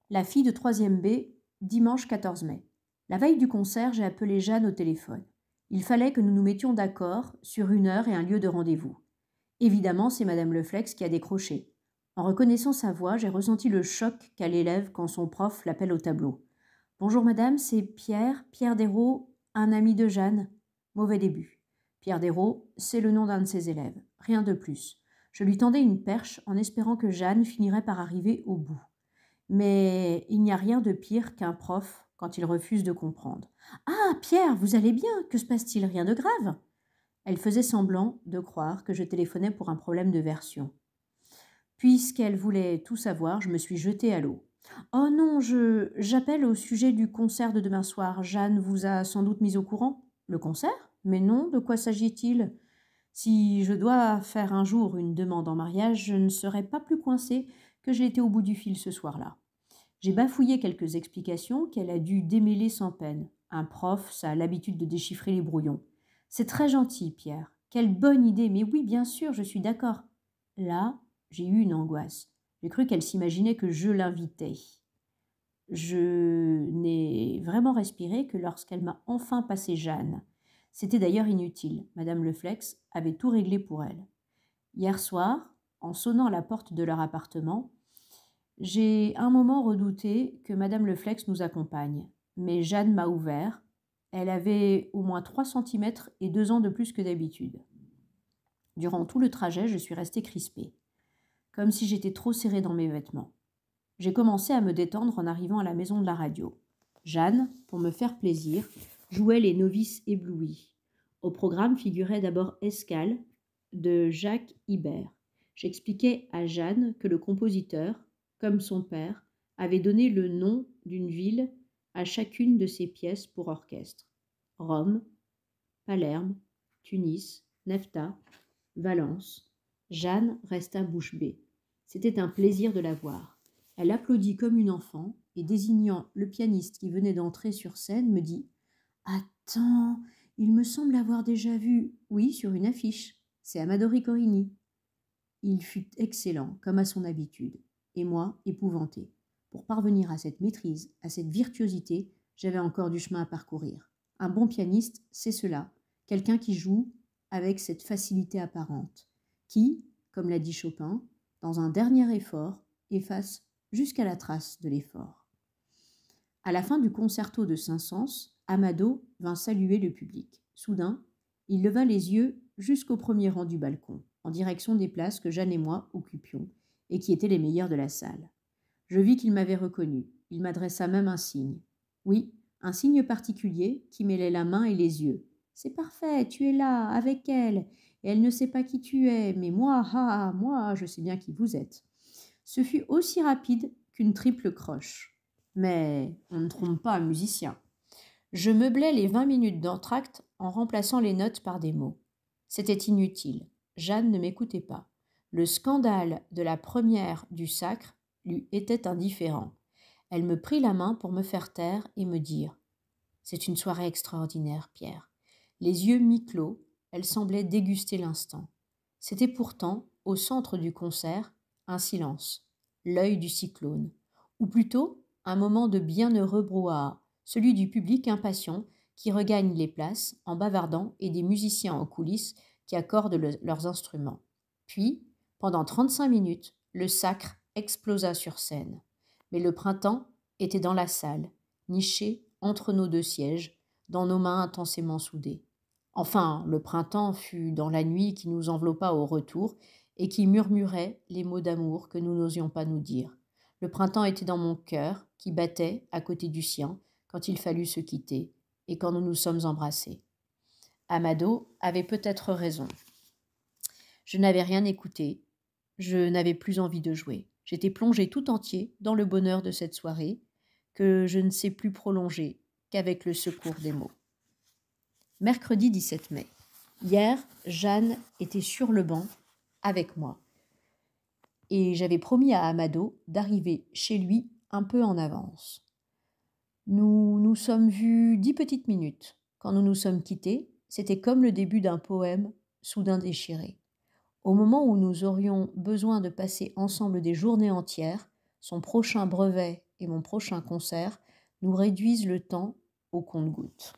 La fille de 3e B, dimanche 14 mai. La veille du concert, j'ai appelé Jeanne au téléphone. Il fallait que nous nous mettions d'accord sur une heure et un lieu de rendez-vous. Évidemment, c'est Madame Leflex qui a décroché. En reconnaissant sa voix, j'ai ressenti le choc qu'a l'élève quand son prof l'appelle au tableau. « Bonjour madame, c'est Pierre Desraux, un ami de Jeanne. » Mauvais début. Pierre Desraux, c'est le nom d'un de ses élèves. Rien de plus. Je lui tendais une perche en espérant que Jeanne finirait par arriver au bout. Mais il n'y a rien de pire qu'un prof quand il refuse de comprendre. « Ah, Pierre, vous allez bien? Que se passe-t-il? Rien de grave ?» Elle faisait semblant de croire que je téléphonais pour un problème de version. Puisqu'elle voulait tout savoir, je me suis jetée à l'eau. « Oh non, j'appelle au sujet du concert de demain soir. Jeanne vous a sans doute mis au courant. » « Le concert? Mais non, de quoi s'agit-il ? Si je dois faire un jour une demande en mariage, je ne serai pas plus coincée que j'ai été au bout du fil ce soir-là. » J'ai bafouillé quelques explications qu'elle a dû démêler sans peine. Un prof, ça a l'habitude de déchiffrer les brouillons. « C'est très gentil, Pierre. Quelle bonne idée. Mais oui, bien sûr, je suis d'accord. » Là, j'ai eu une angoisse. J'ai cru qu'elle s'imaginait que je l'invitais. Je n'ai vraiment respiré que lorsqu'elle m'a enfin passé Jeanne. C'était d'ailleurs inutile. Madame Leflex avait tout réglé pour elle. Hier soir, en sonnant à la porte de leur appartement, j'ai un moment redouté que Madame Leflex nous accompagne. Mais Jeanne m'a ouvert. Elle avait au moins 3 centimètres et 2 ans de plus que d'habitude. Durant tout le trajet, je suis restée crispée, comme si j'étais trop serrée dans mes vêtements. J'ai commencé à me détendre en arrivant à la maison de la radio. Jeanne, pour me faire plaisir, jouait les novices éblouis. Au programme figurait d'abord Escale de Jacques Ibert. J'expliquais à Jeanne que le compositeur, comme son père, avait donné le nom d'une ville à chacune de ses pièces pour orchestre. Rome, Palerme, Tunis, Nefta, Valence. Jeanne resta bouche bée. C'était un plaisir de la voir. Elle applaudit comme une enfant et, désignant le pianiste qui venait d'entrer sur scène, me dit « Attends, il me semble avoir déjà vu. Oui, sur une affiche. C'est Amador Ricorini. » Il fut excellent, comme à son habitude, et moi, épouvantée. Pour parvenir à cette maîtrise, à cette virtuosité, j'avais encore du chemin à parcourir. Un bon pianiste, c'est cela, quelqu'un qui joue avec cette facilité apparente, qui, comme l'a dit Chopin, dans un dernier effort, efface jusqu'à la trace de l'effort. À la fin du concerto de Saint-Saëns, Amado vint saluer le public. Soudain, il leva les yeux jusqu'au premier rang du balcon, en direction des places que Jeanne et moi occupions, et qui étaient les meilleures de la salle. Je vis qu'il m'avait reconnu. Il m'adressa même un signe. Oui, un signe particulier qui mêlait la main et les yeux. « C'est parfait, tu es là, avec elle, et elle ne sait pas qui tu es, mais moi, moi, je sais bien qui vous êtes. » Ce fut aussi rapide qu'une triple croche. Mais on ne trompe pas un musicien. Je meublais les 20 minutes d'entr'acte en remplaçant les notes par des mots. C'était inutile. Jeanne ne m'écoutait pas. Le scandale de la première du Sacre lui était indifférent. Elle me prit la main pour me faire taire et me dire « C'est une soirée extraordinaire, Pierre. » Les yeux mi-clos, elle semblait déguster l'instant. C'était pourtant, au centre du concert, un silence, l'œil du cyclone, ou plutôt un moment de bienheureux brouhaha, celui du public impatient qui regagne les places en bavardant et des musiciens en coulisses qui accordent leurs instruments. Puis, pendant 35 minutes, le Sacre explosa sur scène. Mais le printemps était dans la salle, niché entre nos 2 sièges, dans nos mains intensément soudées. Enfin, le printemps fut dans la nuit qui nous enveloppa au retour et qui murmurait les mots d'amour que nous n'osions pas nous dire. Le printemps était dans mon cœur, qui battait à côté du sien, quand il fallut se quitter, et quand nous nous sommes embrassés. Amado avait peut-être raison. Je n'avais rien écouté, je n'avais plus envie de jouer. J'étais plongé tout entier dans le bonheur de cette soirée, que je ne sais plus prolonger qu'avec le secours des mots. Mercredi 17 mai. Hier, Jeanne était sur le banc avec moi. Et j'avais promis à Amado d'arriver chez lui un peu en avance. Nous nous sommes vus 10 petites minutes. Quand nous nous sommes quittés, c'était comme le début d'un poème soudain déchiré. Au moment où nous aurions besoin de passer ensemble des journées entières, son prochain brevet et mon prochain concert nous réduisent le temps au compte-gouttes.